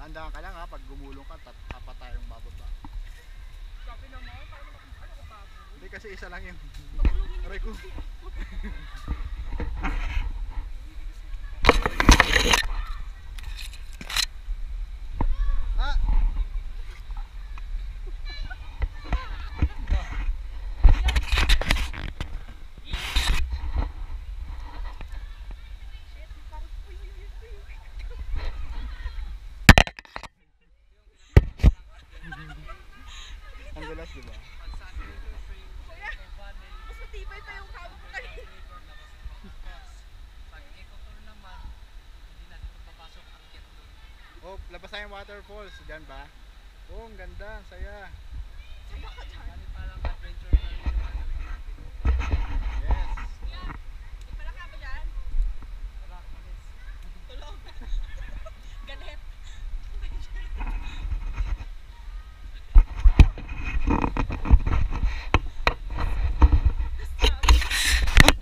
Dahan-dahan ka lang ha, pag gumulong ka, tapat tayong bababa. Sabi naman, paano makababo? Hindi kasi isa lang yung Pagulungin aray ko. Ah! Ang gulas, diba? Mas matibay pa yung kabo ko kanina. Oh, labas tayong waterfalls. Diyan ba? Oh, ang ganda. Ang saya.